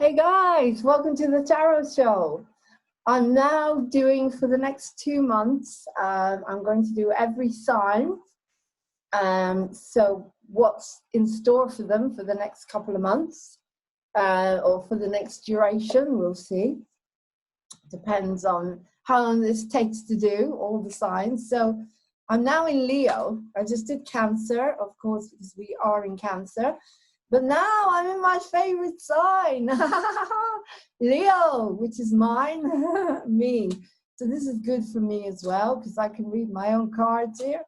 Hey guys, welcome to the Tarot Show. I'm now doing for the next 2 months, I'm going to do every sign. So what's in store for them for the next couple of months or for the next duration, we'll see. Depends on how long this takes to do all the signs. So I'm now in Leo. I just did Cancer, of course, because we are in Cancer. But now I'm in my favorite sign, Leo, which is mine, me. So this is good for me as well, because I can read my own cards here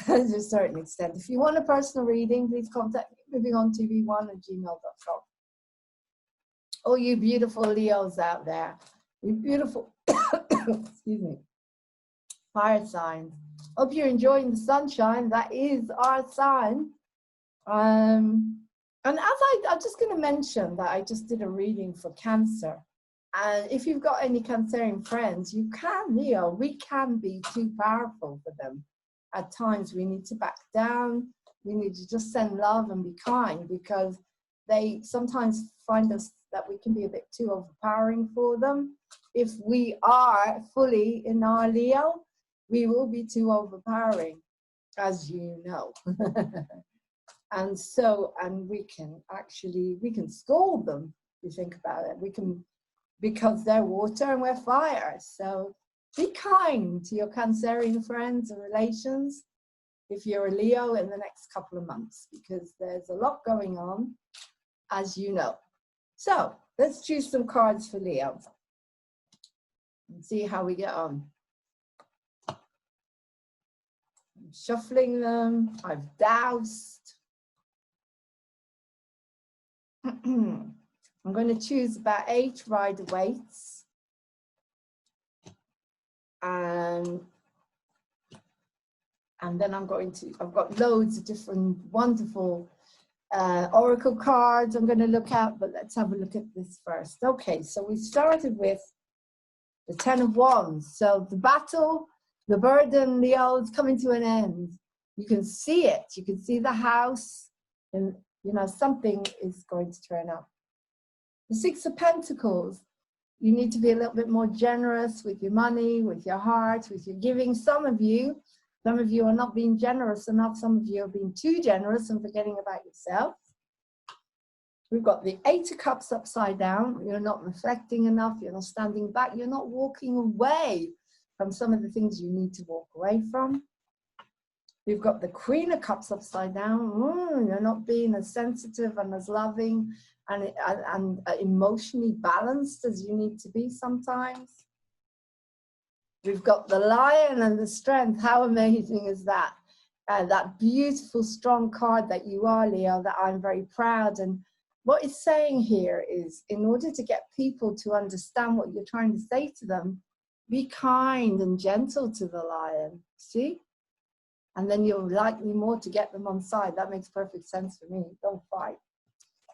to a certain extent. If you want a personal reading, please contact me, eveyone@gmail.com. Oh, you beautiful Leos out there. You beautiful, excuse me, fire signs. Hope you're enjoying the sunshine. That is our sign. And as I'm just going to mention that I just did a reading for Cancer. And if you've got any Cancerian friends, you can, Leo, we can be too powerful for them. At times we need to back down. We need to just send love and be kind, because they sometimes find us that we can be a bit too overpowering for them. If we are fully in our Leo, we will be too overpowering, as you know. And we can scold them, if you think about it. We can, because they're water and we're fire. So be kind to your Cancerian friends and relations if you're a Leo in the next couple of months, because there's a lot going on, as you know. So let's choose some cards for Leo and see how we get on. I'm shuffling them. I've doused. I'm going to choose about 8 Rider Waithes. And then I've got loads of different wonderful oracle cards I'm going to look at, but let's have a look at this first. Okay, so we started with the 10 of Wands. So the battle, the burden, Leo's coming to an end. You can see it. You can see the house, and you know, something is going to turn up. The 6 of Pentacles, you need to be a little bit more generous with your money, with your heart, with your giving. Some of you are not being generous enough. Some of you are being too generous and forgetting about yourself. We've got the 8 of Cups upside down. You're not reflecting enough. You're not standing back. You're not walking away from some of the things you need to walk away from. We've got the Queen of Cups upside down. You're not being as sensitive and as loving and emotionally balanced as you need to be sometimes. We've got the Lion and the Strength. How amazing is that? That beautiful, strong card that you are, Leo, that I'm very proud. And what it's saying here is, in order to get people to understand what you're trying to say to them, be kind and gentle to the Lion. See? And then you're likely more to get them on side. That makes perfect sense for me. Don't fight.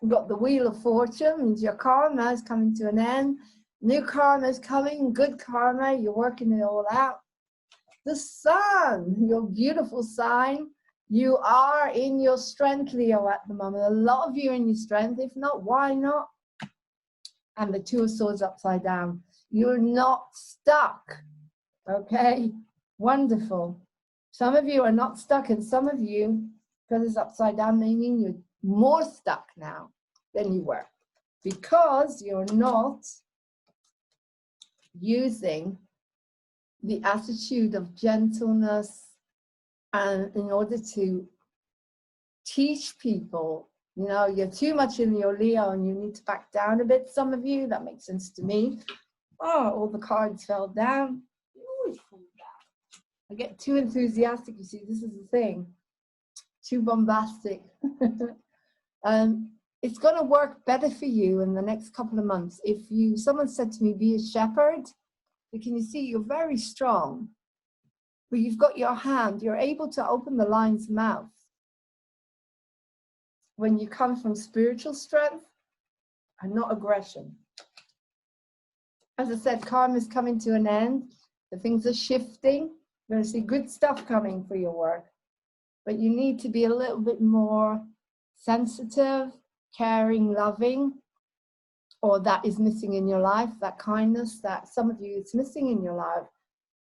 We've got the Wheel of Fortune. Means your karma is coming to an end. New karma is coming. Good karma. You're working it all out. The Sun, your beautiful sign. You are in your strength, Leo, at the moment. A lot of you are in your strength. If not, why not? And the 2 of Swords upside down. You're not stuck. Okay? Wonderful. Some of you are not stuck, and some of you, because it's upside down, meaning you're more stuck now than you were, because you're not using the attitude of gentleness and in order to teach people. You know, you're too much in your Leo and you need to back down a bit. Some of you, that makes sense to me. Oh, all the cards fell down. I get too enthusiastic, you see, this is the thing. Too bombastic. It's going to work better for you in the next couple of months. Someone said to me, be a shepherd. So can you see, you're very strong, but you've got your hand. You're able to open the lion's mouth. When you come from spiritual strength and not aggression. As I said, karma is coming to an end. The things are shifting. You're going to see good stuff coming for your work. But you need to be a little bit more sensitive, caring, loving. or that is missing in your life, that kindness that some of you is missing in your life.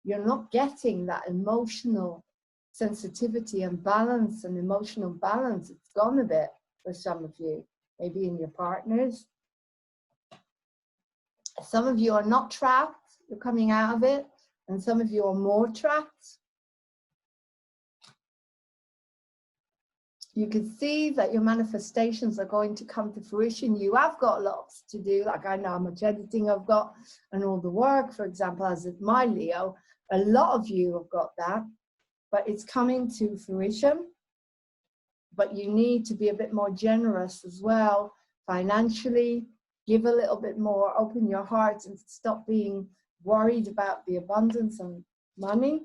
You're not getting that emotional sensitivity and balance and emotional balance. It's gone a bit for some of you, maybe in your partners. Some of you are not trapped, you're coming out of it, and some of you are more trapped. You can see that your manifestations are going to come to fruition. You have got lots to do, like I know how much editing I've got and all the work, for example, as with my Leo. A lot of you have got that, but it's coming to fruition. But you need to be a bit more generous as well, financially. Give a little bit more, open your heart and stop being worried about the abundance and money.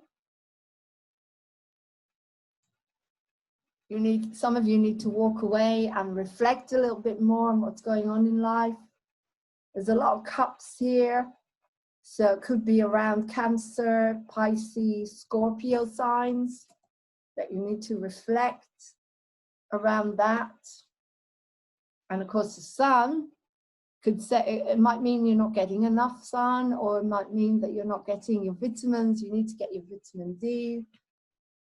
Some of you need to walk away and reflect a little bit more on what's going on in life. There's a lot of cups here. So it could be around Cancer, Pisces, Scorpio signs that you need to reflect around that. And of course the sun could say, it might mean you're not getting enough sun, or it might mean that you're not getting your vitamins. You need to get your vitamin D,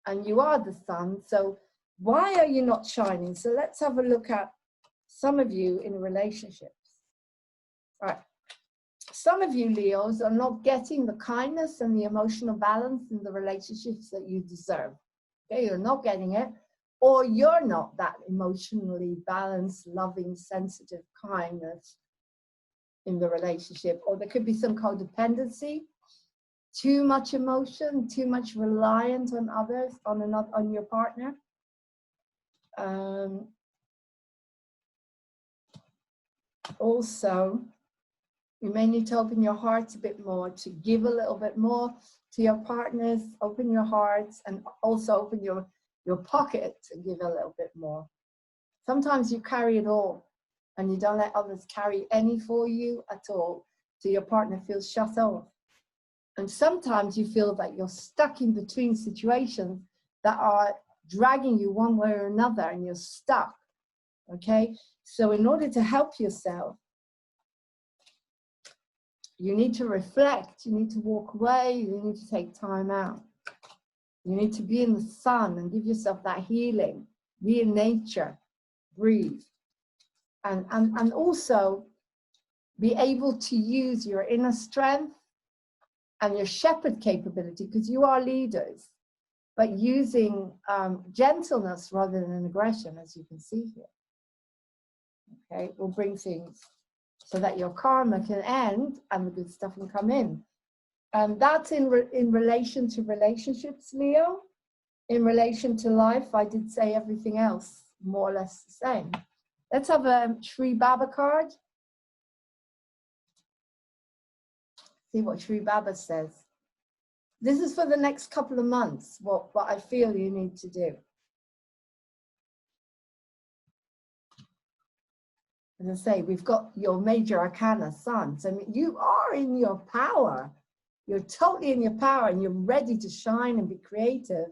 and you are the sun. So why are you not shining? So let's have a look at some of you in relationships. All right. Some of you Leos are not getting the kindness and the emotional balance in the relationships that you deserve. Okay, you're not getting it, or you're not that emotionally balanced, loving, sensitive kindness in the relationship. Or there could be some codependency, too much emotion, too much reliance on others, on your partner. Also, you may need to open your hearts a bit more, to give a little bit more to your partners. Open your hearts, and also open your pocket to give a little bit more. Sometimes you carry it all and you don't let others carry any for you at all, so your partner feels shut off. And sometimes you feel that you're stuck in between situations that are dragging you one way or another, and you're stuck. Okay, so in order to help yourself, you need to reflect, you need to walk away, you need to take time out. You need to be in the sun and give yourself that healing. Be in nature, breathe. And also be able to use your inner strength and your shepherd capability, because you are leaders, but using gentleness rather than aggression, as you can see here. Okay, will bring things so that your karma can end and the good stuff can come in. And that's in relation to relationships, Leo. In relation to life, I did say everything else more or less the same. Let's have a Shri Baba card. See what Shri Baba says. This is for the next couple of months, what I feel you need to do. As I say, we've got your major arcana, sun. So I mean, you are in your power. You're totally in your power, and you're ready to shine and be creative.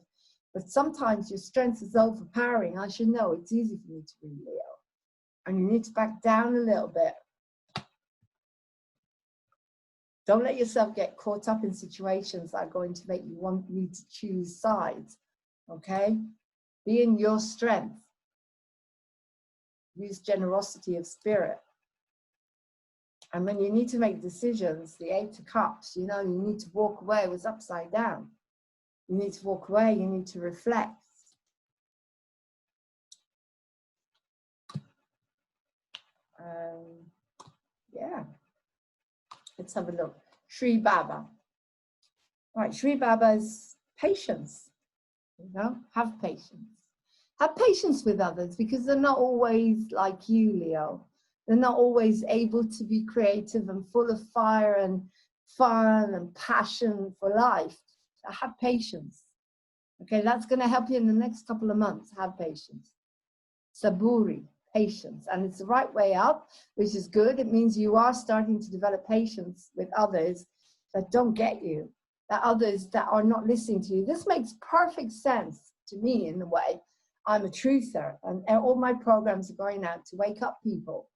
But sometimes your strength is overpowering. I should know, it's easy for me to be Leo. And you need to back down a little bit. Don't let yourself get caught up in situations that are going to make you need to choose sides. Okay? Be in your strength. Use generosity of spirit. And when you need to make decisions, the 8 of Cups, you know, you need to walk away. It was upside down. You need to walk away. You need to reflect. Yeah. Let's have a look. Shri Baba. Right, Shri Baba's patience. You know, have patience. Have patience with others, because they're not always like you, Leo. They're not always able to be creative and full of fire and fun and passion for life. So have patience. Okay, that's going to help you in the next couple of months. Have patience. Saburi, patience. And it's the right way up, which is good. It means you are starting to develop patience with others that don't get you, that others that are not listening to you. This makes perfect sense to me in a way. I'm a truther, and all my programs are going out to wake up people.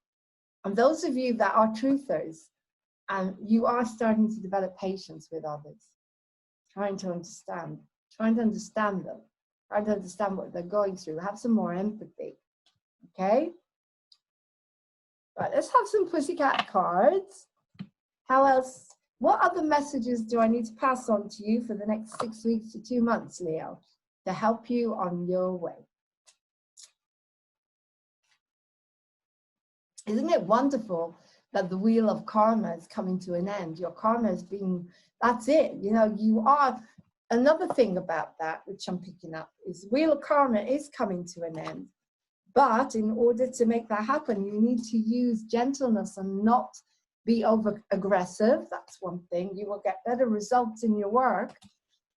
And those of you that are truthers, and you are starting to develop patience with others, trying to understand them, trying to understand what they're going through, have some more empathy, okay? Right, let's have some pussycat cards. How else, what other messages do I need to pass on to you for the next 6 weeks to 2 months, Leo, to help you on your way? Isn't it wonderful that the wheel of karma is coming to an end? Your karma is being, that's it. You know, you are, another thing about that, which I'm picking up, is wheel of karma is coming to an end. But in order to make that happen, you need to use gentleness and not be over aggressive. That's one thing. You will get better results in your work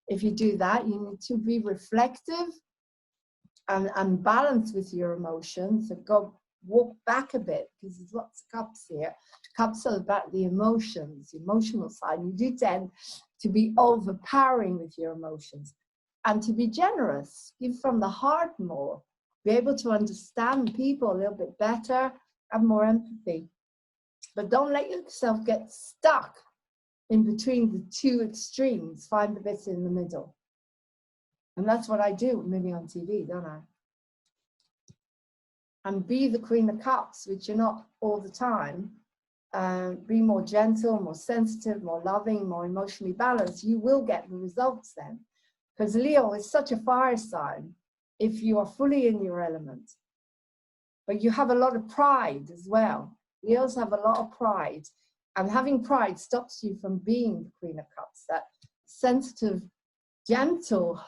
if you do that. You need to be reflective and balanced with your emotions. So walk back a bit, because there's lots of cups here. Cups are about the emotions, the emotional side. You do tend to be overpowering with your emotions, and to be generous, give from the heart more, be able to understand people a little bit better, have more empathy. But don't let yourself get stuck in between the two extremes. Find the bits in the middle. And that's what I do maybe on TV, don't I? And be the Queen of Cups, which you're not all the time. Be more gentle, more sensitive, more loving, more emotionally balanced. You will get the results then. Because Leo is such a fire sign if you are fully in your element. But you have a lot of pride as well. Leos have a lot of pride. And having pride stops you from being the Queen of Cups, that sensitive, gentle,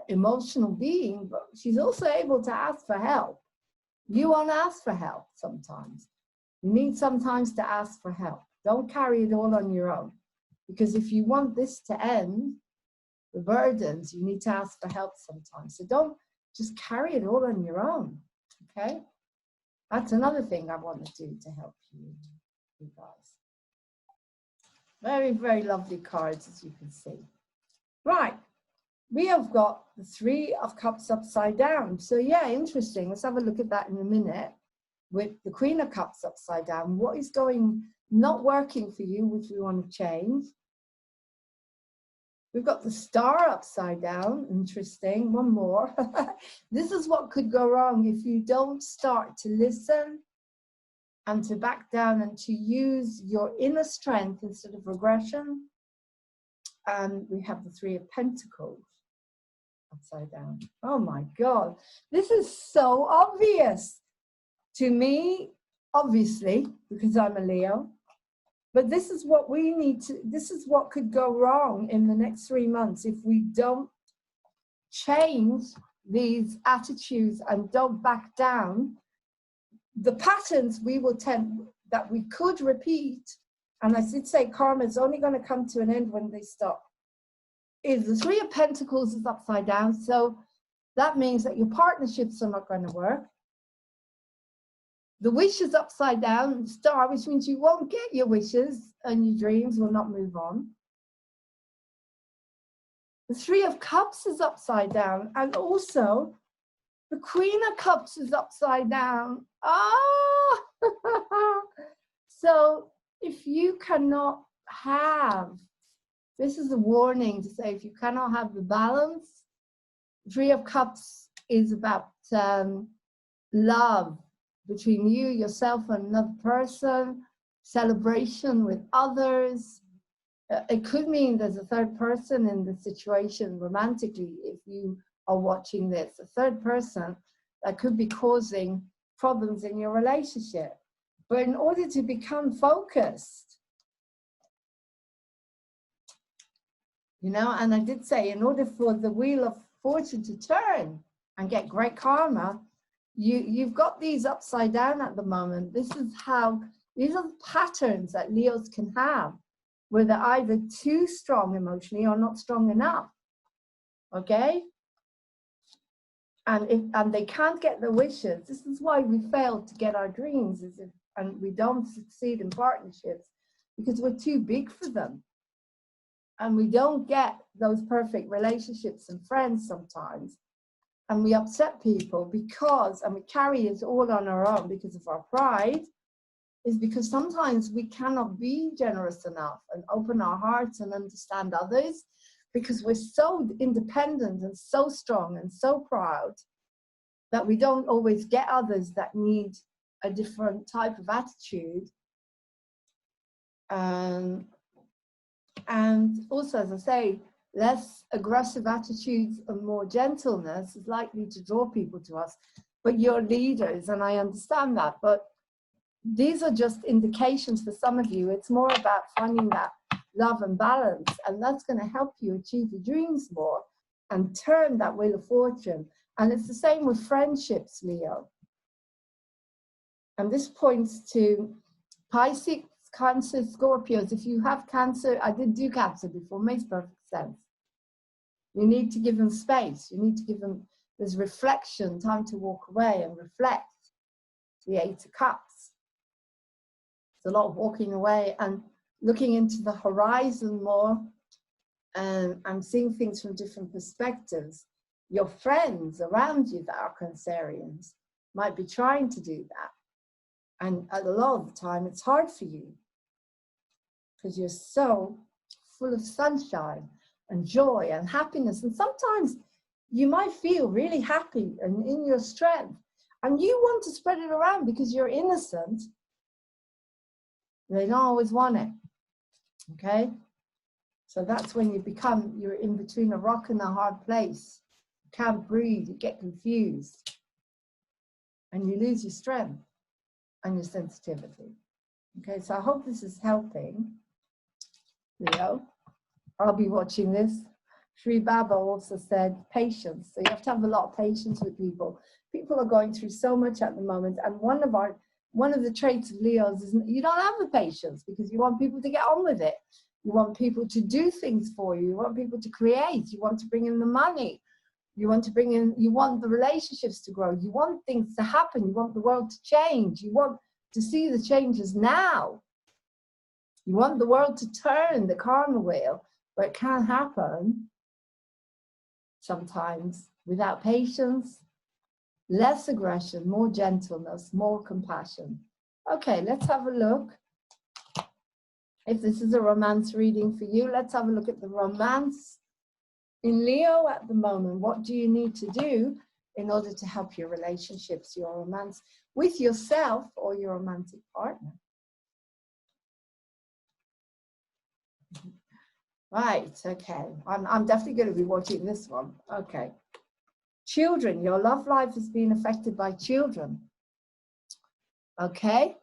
emotional being. But she's also able to ask for help. You won't ask for help sometimes. You need sometimes to ask for help. Don't carry it all on your own. Because if you want this to end, the burdens, you need to ask for help sometimes. So don't just carry it all on your own, okay? That's another thing I want to do to help you guys. Very, very lovely cards, as you can see. Right. We have got the Three of Cups upside down. So yeah, interesting. Let's have a look at that in a minute. With the Queen of Cups upside down, what is not working for you, which we want to change? We've got the Star upside down. Interesting. One more. This is what could go wrong if you don't start to listen and to back down and to use your inner strength instead of regression. And we have the Three of Pentacles upside down. Oh my God. This is so obvious to me, obviously, because I'm a Leo. But this is what we need to, this is what could go wrong in the next 3 months if we don't change these attitudes and don't back down. The patterns we will tend, that we could repeat, and I did say karma is only going to come to an end when they stop, is the Three of Pentacles is upside down. So that means that your partnerships are not going to work. The wish is upside down, Star, which means you won't get your wishes and your dreams will not move on. The Three of Cups is upside down, and also the Queen of Cups is upside down. Ah! So if you cannot have, this is a warning to say, if you cannot have the balance, Three of Cups is about love between you, yourself, and another person, celebration with others. It could mean there's a third person in the situation romantically if you are watching this. A third person that could be causing problems in your relationship. But in order to become focused, you know, and I did say, in order for the wheel of fortune to turn and get great karma, you've got these upside down at the moment. This is how, these are the patterns that Leos can have, where they're either too strong emotionally or not strong enough. Okay? And they can't get their wishes. This is why we fail to get our dreams, and we don't succeed in partnerships, because we're too big for them. And we don't get those perfect relationships and friends sometimes. And we upset people because, and we carry it all on our own because of our pride, is because sometimes we cannot be generous enough and open our hearts and understand others, because we're so independent and so strong and so proud that we don't always get others that need a different type of attitude. And also, as I say, less aggressive attitudes and more gentleness is likely to draw people to us. But you're leaders, and I understand that, but these are just indications for some of you. It's more about finding that love and balance, and that's going to help you achieve your dreams more and turn that wheel of fortune. And it's the same with friendships, Leo. And this points to Pisces, Cancer, Scorpios. If you have Cancer, I did do Cancer before, makes perfect sense. You need to give them space. You need to give them, there's reflection, time to walk away and reflect. The Eight of Cups. It's a lot of walking away and looking into the horizon more, and seeing things from different perspectives. Your friends around you that are Cancerians might be trying to do that. And a lot of the time, it's hard for you because you're so full of sunshine and joy and happiness. And sometimes you might feel really happy and in your strength, and you want to spread it around because you're innocent. They don't always want it. Okay? So that's when you're in between a rock and a hard place. You can't breathe, you get confused, and you lose your strength and your sensitivity. Okay, so I hope this is helping, Leo. I'll be watching this. Shri Baba also said patience. So you have to have a lot of patience with people. People are going through so much at the moment, and one of the traits of Leos is you don't have the patience because you want people to get on with it. You want people to do things for you. You want people to create. You want to bring in the money. You want the relationships to grow. You want things to happen. You want the world to change. You want to see the changes now. You want the world to turn the karma wheel, but it can't happen sometimes without patience, less aggression, more gentleness, more compassion. Okay, let's have a look. If this is a romance reading for you, let's have a look at the romance in Leo at the moment. What do you need to do in order to help your relationships, your romance with yourself or your romantic partner? Right, okay. I'm definitely going to be watching this one. Okay. Children, your love life is being affected by children. Okay.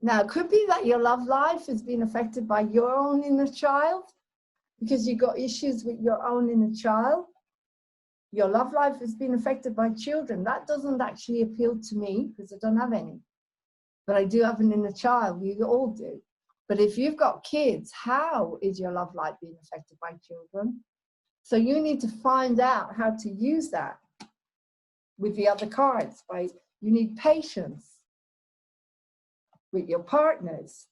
Now, it could be that your love life is being affected by your own inner child because you've got issues with your own inner child. Your love life is being affected by children. That doesn't actually appeal to me because I don't have any. But I do have an inner child. You all do. But if you've got kids, how is your love life being affected by children? So you need to find out how to use that with the other cards. You need patience with your partners.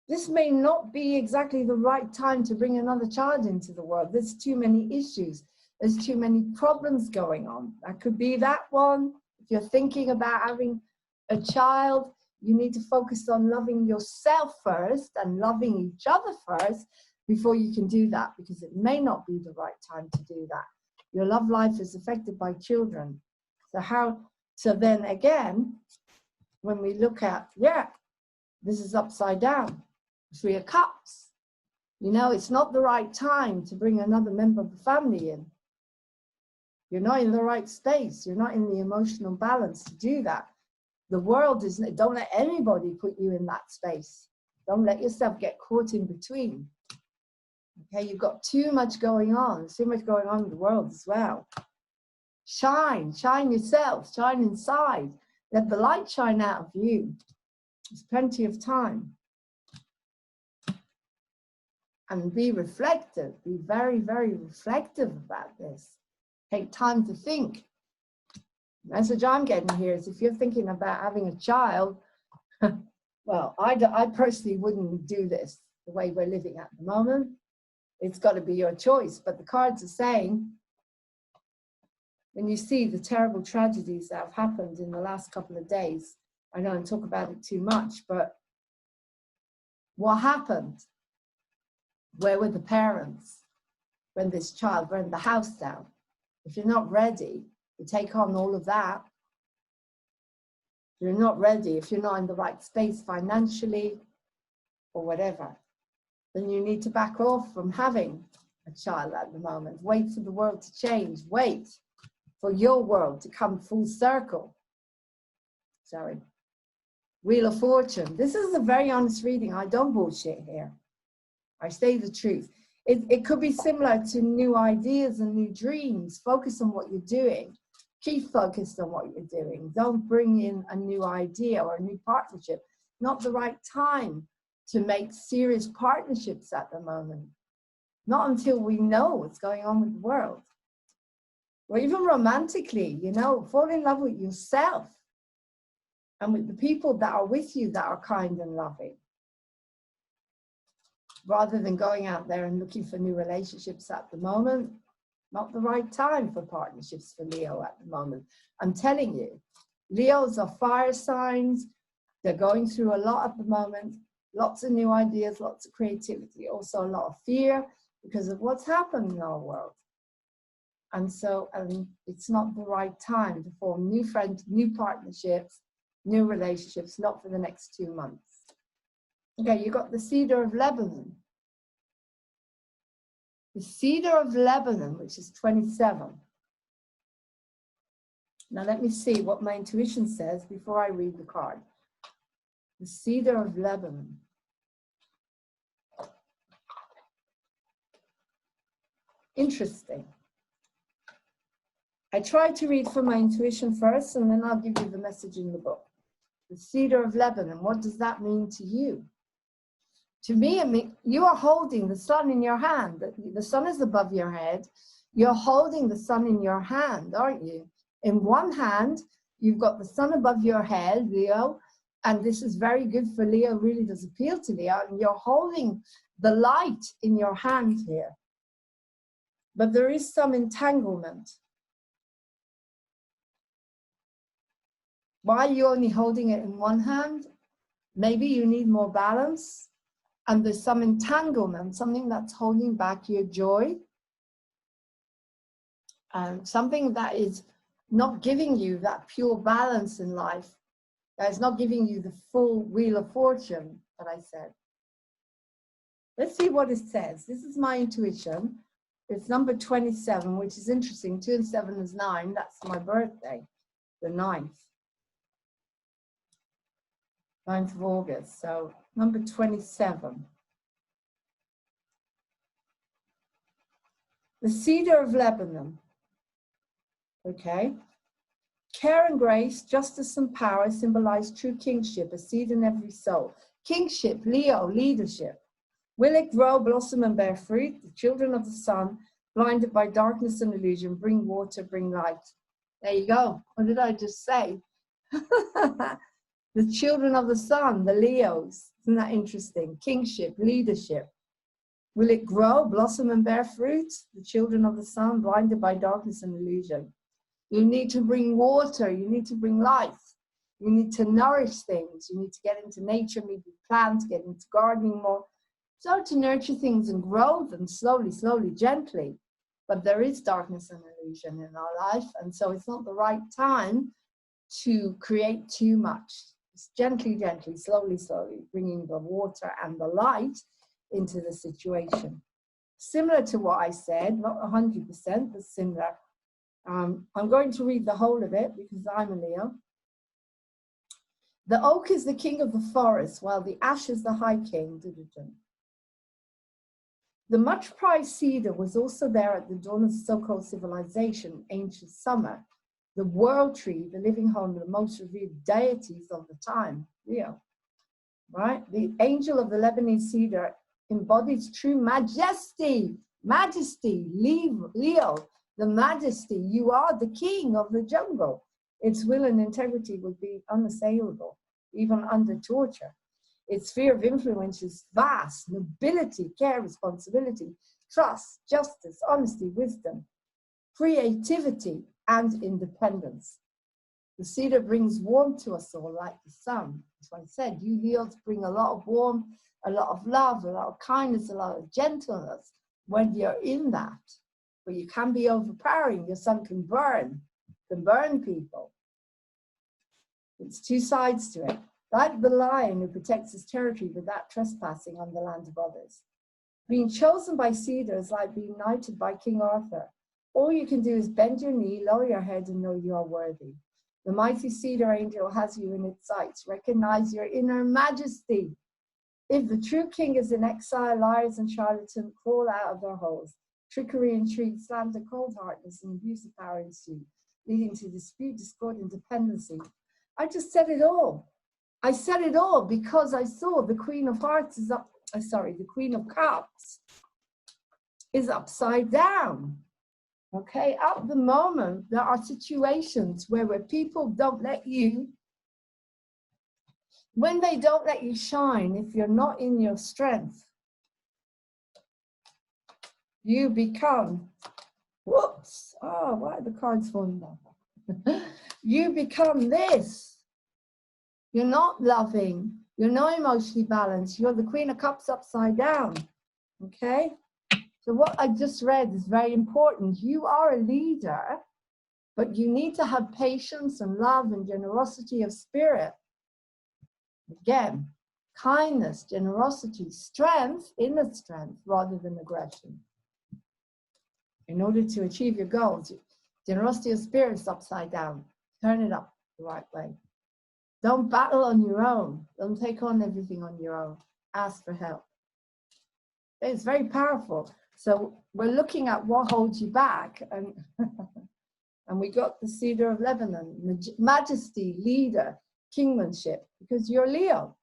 This may not be exactly the right time to bring another child into the world. There's too many issues. There's too many problems going on. That could be that one. If you're thinking about having a child, you need to focus on loving yourself first and loving each other first before you can do that, because it may not be the right time to do that. Your love life is affected by children. So then again, when we look at, this is upside down, 3 of Cups. You know, it's not the right time to bring another member of the family in. You're not in the right space. You're not in the emotional balance to do that. The world isn't, don't let anybody put you in that space. Don't let yourself get caught in between. Okay, you've got too much going on. There's too much going on in the world as well. Shine yourself, shine inside. Let the light shine out of you. There's plenty of time. And be reflective. Be very, very reflective about this. Take time to think. The message I'm getting here is if you're thinking about having a child, well, I personally wouldn't do this the way we're living at the moment. It's got to be your choice. But the cards are saying, when you see the terrible tragedies that have happened in the last couple of days, I don't talk about it too much, but what happened? Where were the parents when this child burned the house down? If you're not ready to take on all of that, you're not ready, if you're not in the right space financially or whatever, then you need to back off from having a child at the moment. Wait for the world to change. Wait for your world to come full circle. Sorry. Wheel of Fortune. This is a very honest reading. I don't bullshit here. I say the truth. It could be similar to new ideas and new dreams. Focus on what you're doing. Keep focused on what you're doing. Don't bring in a new idea or a new partnership. Not the right time to make serious partnerships at the moment. Not until we know what's going on with the world. Or even romantically, you know, fall in love with yourself and with the people that are with you that are kind and loving, rather than going out there and looking for new relationships at the moment. Not the right time for partnerships for Leo at the moment. I'm telling you, Leos are fire signs. They're going through a lot at the moment. Lots of new ideas, lots of creativity, also a lot of fear because of what's happened in our world. And so it's not the right time to form new friends, new partnerships, new relationships, not for the next 2 months. Okay, you got the Cedar of Lebanon. The Cedar of Lebanon, which is 27. Now let me see what my intuition says before I read the card. The Cedar of Lebanon. Interesting. I tried to read from my intuition first, and then I'll give you the message in the book. The Cedar of Lebanon, what does that mean to you? To me, it means you are holding the sun in your hand. The sun is above your head. You're holding the sun in your hand, aren't you? In one hand, you've got the sun above your head, Leo, and this is very good for Leo, really does appeal to Leo, and you're holding the light in your hand here. But there is some entanglement. Why are you only holding it in one hand? Maybe you need more balance. And there's some entanglement, something that's holding back your joy. And something that is not giving you that pure balance in life. That is not giving you the full Wheel of Fortune that I said. Let's see what it says. This is my intuition. It's number 27, which is interesting. 2 and 7 is 9. That's my birthday, the 9th. 9th of August, so number 27. The Cedar of Lebanon. Okay. Care and grace, justice and power symbolize true kingship, a seed in every soul. Kingship, Leo, leadership. Will it grow, blossom, and bear fruit? The children of the sun, blinded by darkness and illusion, bring water, bring light. There you go. What did I just say? The children of the sun, the Leos. Isn't that interesting? Kingship, leadership. Will it grow, blossom, and bear fruit? The children of the sun, blinded by darkness and illusion. You need to bring water. You need to bring life. You need to nourish things. You need to get into nature, maybe plant, get into gardening more. Start to nurture things and grow them slowly, slowly, gently. But there is darkness and illusion in our life. And so it's not the right time to create too much. Just gently, gently, slowly, slowly, bringing the water and the light into the situation. Similar to what I said, not 100%, but similar. I'm going to read the whole of it because I'm a Leo. The oak is the king of the forest, while the ash is the high king. The much prized cedar was also there at the dawn of so-called civilization, ancient summer. The world tree, the living home of the most revered deities of the time, Leo. Right? The angel of the Lebanese cedar embodies true majesty. Majesty, Leo, the majesty. You are the king of the jungle. Its will and integrity would be unassailable, even under torture. Its sphere of influence is vast: nobility, care, responsibility, trust, justice, honesty, wisdom, creativity, and independence. The cedar brings warmth to us all, like the sun. That's why I said, you Leos bring a lot of warmth, a lot of love, a lot of kindness, a lot of gentleness when you're in that. But you can be overpowering. Your sun can burn people. It's two sides to it. Like the lion who protects his territory without trespassing on the land of others. Being chosen by cedar is like being knighted by King Arthur. All you can do is bend your knee, lower your head, and know you are worthy. The mighty cedar angel has you in its sights. Recognize your inner majesty. If the true king is in exile, liars and charlatans crawl out of their holes. Trickery, intrigue, slander, cold-heartedness, and abuse of power ensue, leading to dispute, discord, and dependency. I just said it all. I said it all because I saw the Queen of Hearts is up, the Queen of Cups is upside down. Okay, at the moment, there are situations where people don't let you, when they don't let you shine, if you're not in your strength, you become, whoops, oh, why are the cards falling down? You become this. You're not loving. You're not emotionally balanced. You're the Queen of Cups upside down. Okay? So what I just read is very important. You are a leader, but you need to have patience and love and generosity of spirit. Again, kindness, generosity, strength, inner strength, rather than aggression. In order to achieve your goals, generosity of spirit is upside down. Turn it up the right way. Don't battle on your own. Don't take on everything on your own. Ask for help. It's very powerful. So we're looking at what holds you back. And, and we got the cedar of Lebanon, majesty, leader, kingmanship, because you're Leo.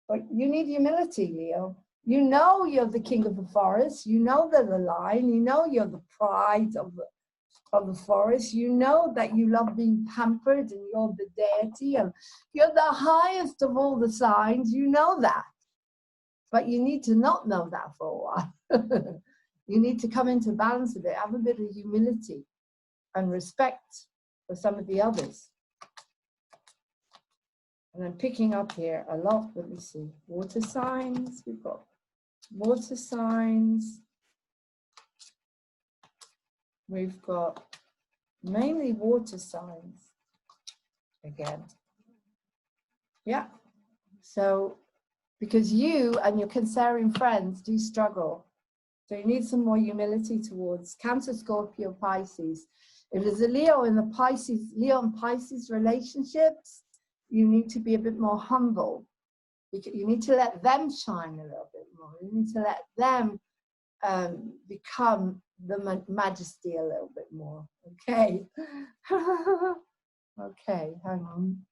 But you need humility, Leo. You know you're the king of the forest. You know they're the lion. You know you're the pride of the forest. You know that you love being pampered and you're the deity and you're the highest of all the signs. You know that. But you need to not know that for a while. You need to come into balance with it. Have a bit of humility and respect for some of the others. And I'm picking up here a lot. Let me see. Water signs. We've got water signs. We've got mainly water signs again. Yeah. So, because you and your Cancerian friends do struggle. So you need some more humility towards Cancer, Scorpio, Pisces. If there's a Leo in the Pisces, Leo and Pisces relationships, you need to be a bit more humble. You need to let them shine a little bit more. You need to let them become the majesty a little bit more. Okay. Okay, hang on.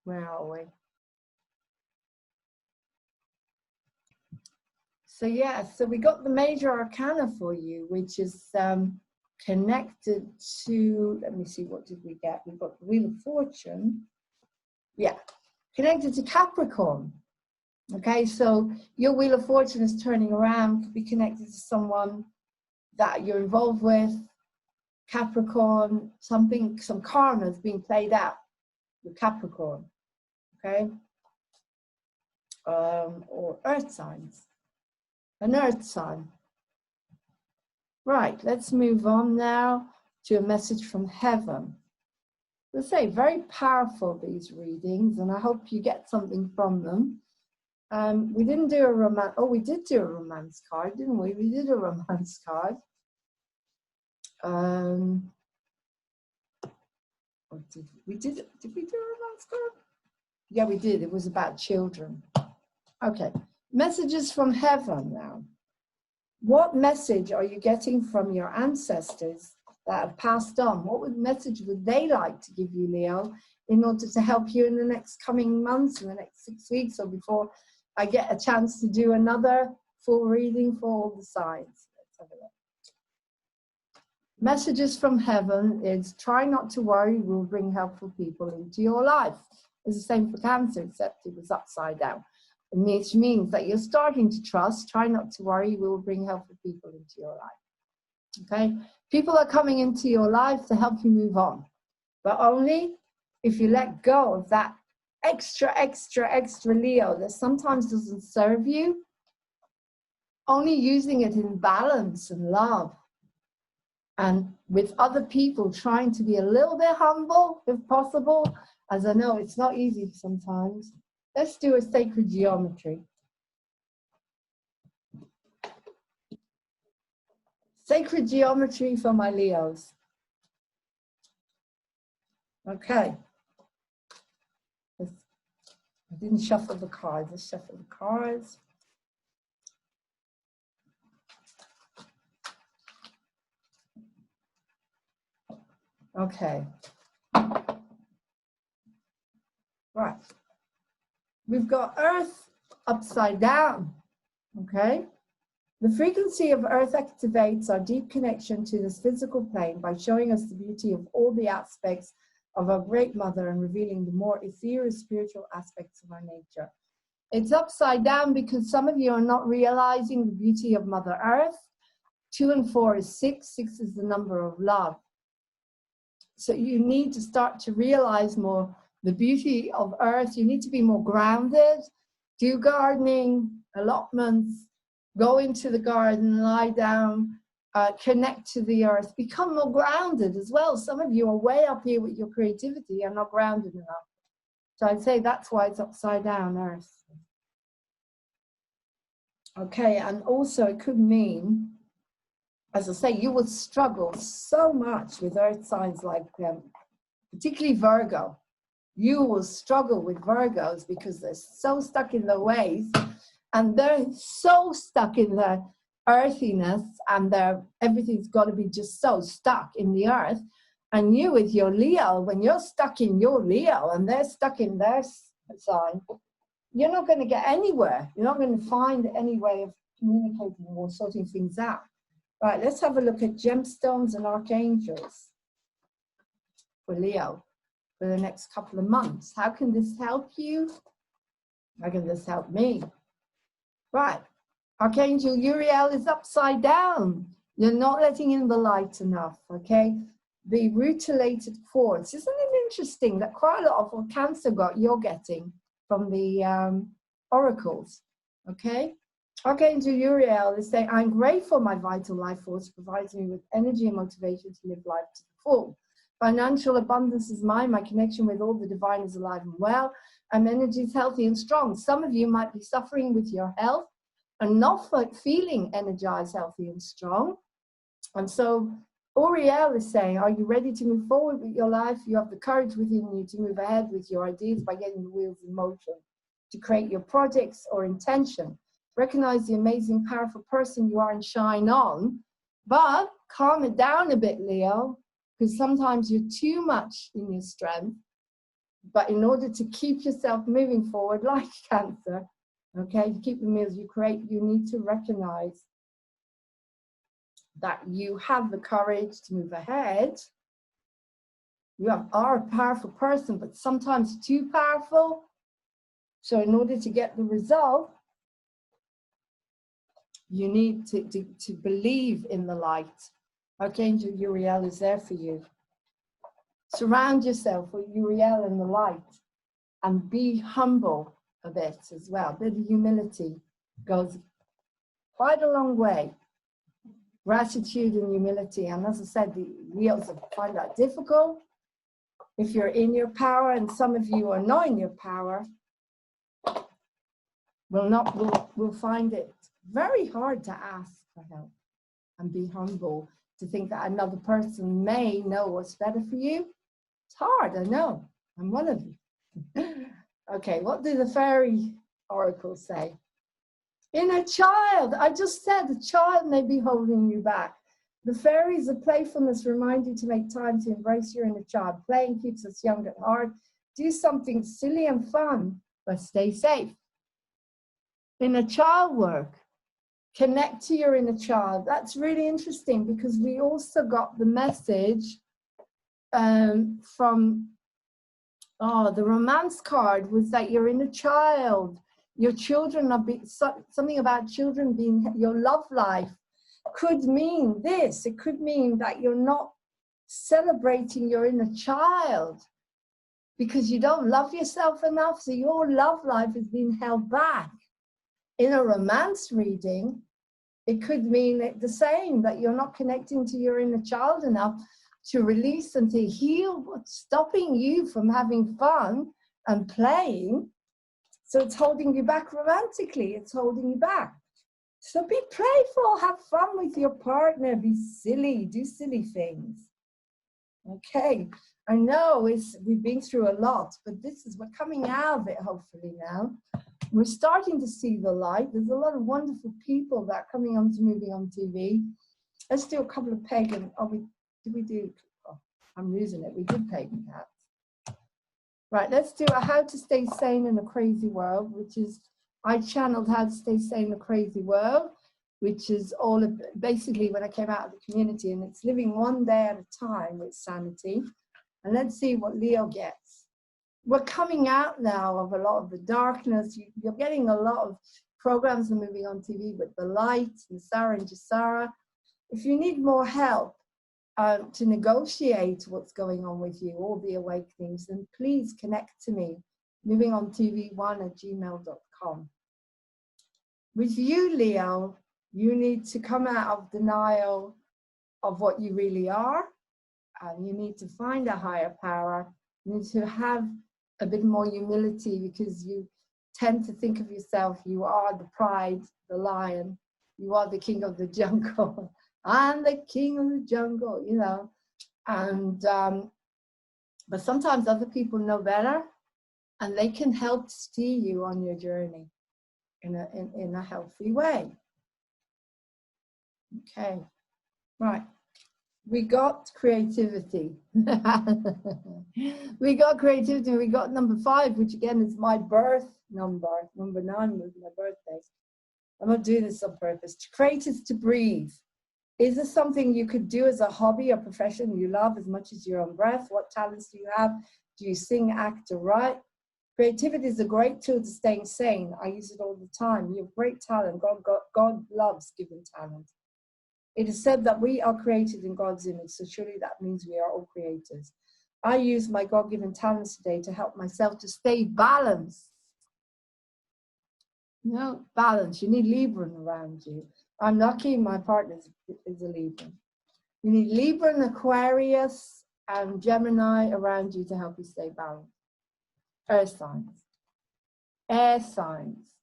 Where are we? So yeah, so we got the major arcana for you, which is connected to, let me see, what did we get? We've got the Wheel of Fortune. Yeah, connected to Capricorn. Okay, so your Wheel of Fortune is turning around, could be connected to someone that you're involved with, Capricorn, some karma is being played out with Capricorn, okay? Or earth signs, an earth sign. Right, let's move on now to a message from heaven. Let's say very powerful, these readings, and I hope you get something from them. We didn't do a romance, oh, we did do a romance card, didn't we? We did a romance card. Did we do a romance card? Yeah, we did. It was about children. Okay, messages from heaven now. What message are you getting from your ancestors that have passed on? What message would they like to give you, Leo, in order to help you in the next coming months, in the next 6 weeks, or before I get a chance to do another full reading for all the signs? Let's have a look. Messages from heaven is try not to worry, we'll bring helpful people into your life. It's the same for Cancer, except it was upside down. Which means that you're starting to trust, try not to worry, we will bring helpful people into your life. Okay? People are coming into your life to help you move on. but only if you let go of that extra Leo that sometimes doesn't serve you, only using it in balance and love. And with other people, trying to be a little bit humble, if possible, as I know it's not easy sometimes. Let's do a sacred geometry. Sacred geometry for my Leos. Okay. I didn't shuffle the cards. Let's shuffle the cards. Okay. Right. We've got Earth upside down. Okay. The frequency of Earth activates our deep connection to this physical plane by showing us the beauty of all the aspects of our Great Mother and revealing the more ethereal spiritual aspects of our nature. It's upside down because some of you are not realizing the beauty of Mother Earth. 2 and 4 is 6. 6 is the number of love. So you need to start to realize more the beauty of Earth. You need to be more grounded. Do gardening, allotments, go into the garden, lie down, connect to the earth, become more grounded as well. Some of you are way up here with your creativity and not grounded enough. So I'd say that's why it's upside down, Earth. Okay, and also it could mean, as I say, you will struggle so much with earth signs like, particularly Virgo. You will struggle with Virgos because they're so stuck in their ways. And they're so stuck in their earthiness, and everything's got to be just so stuck in the earth. And you with your Leo, when you're stuck in your Leo and they're stuck in their sign, you're not going to get anywhere. You're not going to find any way of communicating or sorting things out. Right, let's have a look at gemstones and archangels for Leo for the next couple of months. How can this help you? How can this help me? Right, Archangel Uriel is upside down. You're not letting in the light enough, okay? The rutilated quartz. Isn't it interesting that quite a lot of what Cancer got, you're getting from the oracles, okay? Archangel Uriel is saying, I'm grateful my vital life force provides me with energy and motivation to live life to the full. Financial abundance is mine. My connection with all the divine is alive and well. And energy is healthy and strong. Some of you might be suffering with your health and not feeling energized, healthy, and strong. And so Uriel is saying, are you ready to move forward with your life? You have the courage within you to move ahead with your ideas by getting the wheels in motion, to create your projects or intention. Recognize the amazing, powerful person you are and shine on. But calm it down a bit, Leo, because sometimes you're too much in your strength. But in order to keep yourself moving forward, like Cancer, okay, to keep the meals you create, you need to recognize that you have the courage to move ahead. You are a powerful person, but sometimes too powerful. So in order to get the result, you need to believe in the light. Archangel Uriel is there for you. Surround yourself with Uriel and the light, and be humble a bit as well. A bit of humility goes quite a long way. Gratitude and humility. And as I said, the Leos find that difficult. If you're in your power, and some of you are not in your power, will find it very hard to ask for help and be humble, to think that another person may know what's better for you. It's hard, I know. I'm one of you. Okay, what do the fairy oracles say? Inner child. I just said the child may be holding you back. The fairies of playfulness remind you to make time to embrace your inner child. Playing keeps us young at heart. Do something silly and fun, but stay safe. Inner child work. Connect to your inner child. That's really interesting, because we also got the message from the romance card was that your inner child, your children are something about children being your love life could mean this. It could mean that you're not celebrating your inner child, because you don't love yourself enough, so your love life is being held back. In a romance reading, it could mean the same, that you're not connecting to your inner child enough to release and to heal what's stopping you from having fun and playing. So it's holding you back romantically, it's holding you back. So be playful, have fun with your partner, be silly, do silly things. Okay, I know we've been through a lot, but we're coming out of it hopefully now. We're starting to see the light. There's a lot of wonderful people that are coming on to Moving on TV. Let's do a couple of pagan. I'm losing it. We did pagan cats. Right, let's do a how to stay sane in a crazy world, which is, I channeled how to stay sane in a crazy world, which is all of, basically when I came out of the community, and it's living one day at a time with sanity. And let's see what Leo gets. We're coming out now of a lot of the darkness. You're getting a lot of programs are moving on TV with the light and Sarah and Jasara. If you need more help to negotiate what's going on with you, all the awakenings, then please connect to me, movingontv1@gmail.com. With you, Leo, you need to come out of denial of what you really are, and you need to find a higher power. You need to have a bit more humility, because you tend to think of yourself, you are the pride, the lion, you are the king of the jungle. I'm the king of the jungle, you know. And but sometimes other people know better, and they can help steer you on your journey in a healthy way. Okay, right. We got creativity. We got creativity. We got number 5, which again is my birth number. Number 9 was my birthday. I'm not doing this on purpose. To create is to breathe. Is this something you could do as a hobby or profession you love as much as your own breath? What talents do you have? Do you sing, act, or write? Creativity is a great tool to staying sane. I use it all the time. You have great talent. God loves giving talent. It is said that we are created in God's image, so surely that means we are all creators. I use my God-given talents today to help myself to stay balanced. No, balance. You need Libra around you. I'm lucky my partner is a Libra. You need Libra and Aquarius and Gemini around you to help you stay balanced. Earth signs. Air signs.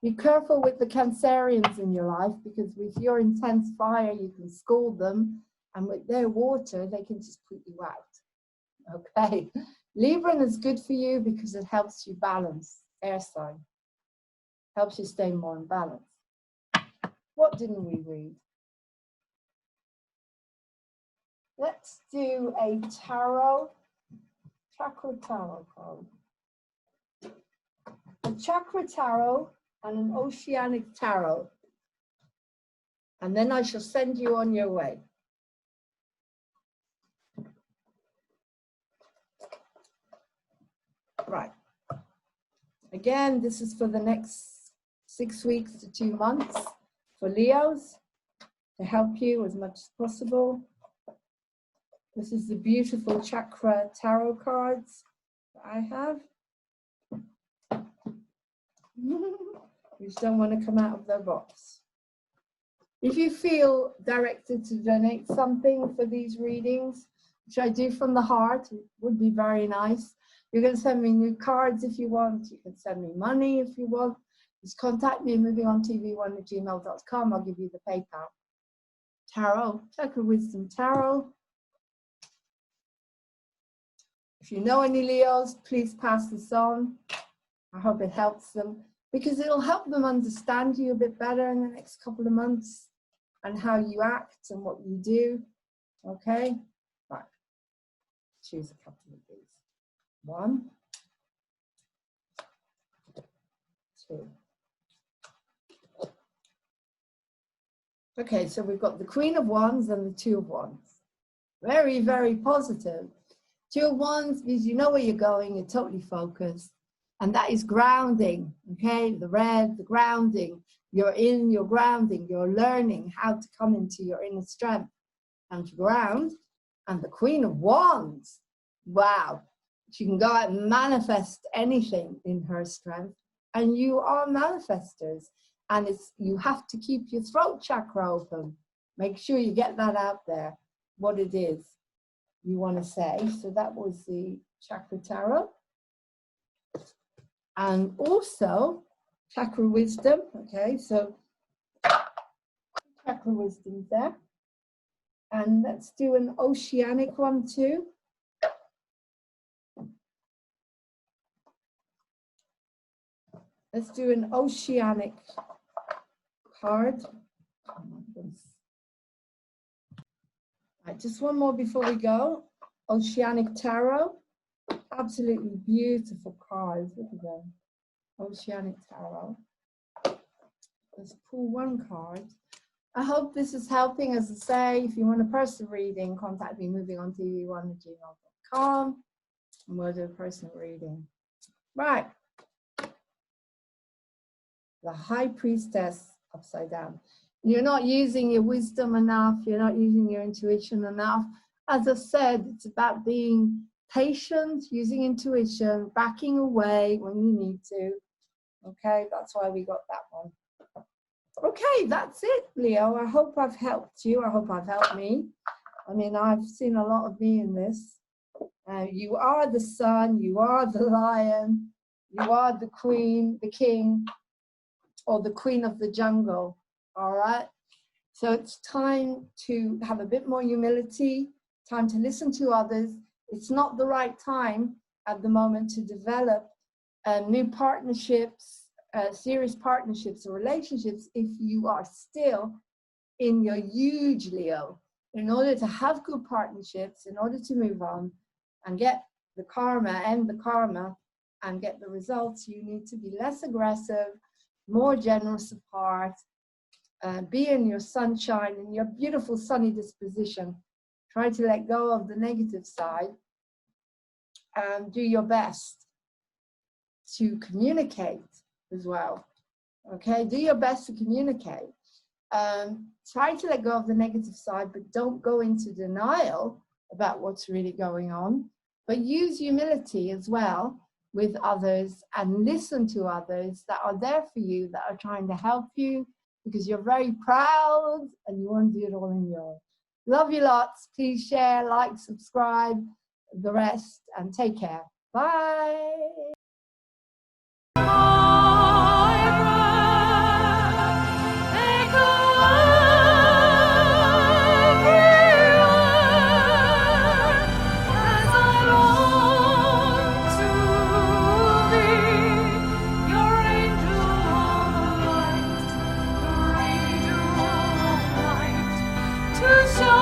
Be careful with the Cancerians in your life, because with your intense fire, you can scald them, and with their water, they can just put you out. Okay. Libra is good for you because it helps you balance. Air sign. Helps you stay more in balance. What didn't we read? Let's do a tarot. Chakra tarot card. A chakra tarot and an oceanic tarot, and then I shall send you on your way. Right. Again, this is for the next 6 weeks to 2 months for Leos, to help you as much as possible. This is the beautiful chakra tarot cards that I have. You just don't want to come out of their box. If you feel directed to donate something for these readings, which I do from the heart, it would be very nice. You can send me new cards if you want. You can send me money if you want. Just contact me at movingontv1@gmail.com. I'll give you the PayPal. Tarot, Chakra Wisdom Tarot. If you know any Leos, please pass this on. I hope it helps them, because it'll help them understand you a bit better in the next couple of months, and how you act and what you do. Okay? Right. Choose a couple of these. 1, 2. Okay, so we've got the Queen of Wands and the 2 of Wands. Very, very positive. 2 of Wands means you know where you're going, you're totally focused. And that is grounding, okay? The red, the grounding. You're in your grounding. You're learning how to come into your inner strength. and to ground, and the Queen of Wands. Wow. She can go out and manifest anything in her strength. And you are manifestors. And you have to keep your throat chakra open. Make sure you get that out there, what it is you want to say. So that was the Chakra Tarot. And also, Chakra Wisdom. Okay, so Chakra Wisdom there. And let's do an oceanic one too. Let's do an oceanic card. Right, just one more before we go. Oceanic Tarot. Absolutely beautiful cards. Look at them. Oceanic Tarot. Let's pull one card. I hope this is helping. As I say, if you want a personal reading, contact me movingont.gmail.com and we'll do a personal reading. Right. The High Priestess upside down. You're not using your wisdom enough. You're not using your intuition enough. As I said, it's about being patient, using intuition, backing away when you need to. Okay, that's why we got that one. Okay, that's it, Leo. I hope I've helped you. I hope I've helped me. I mean, I've seen a lot of me in this. You are the sun, you are the lion, you are the queen, the king, or the queen of the jungle, all right? So it's time to have a bit more humility, time to listen to others. It's not the right time at the moment to develop new partnerships, serious partnerships or relationships if you are still in your huge Leo. In order to have good partnerships, in order to move on and get the karma, end the karma, and get the results, you need to be less aggressive, more generous of heart, be in your sunshine, in your beautiful sunny disposition. Try to let go of the negative side and do your best to communicate as well. Okay, do your best to communicate. Try to let go of the negative side, but don't go into denial about what's really going on. But use humility as well with others and listen to others that are there for you, that are trying to help you, because you're very proud and you want to do it all in your own. Love you lots. Please share, like, subscribe, the rest, and take care. Bye. To show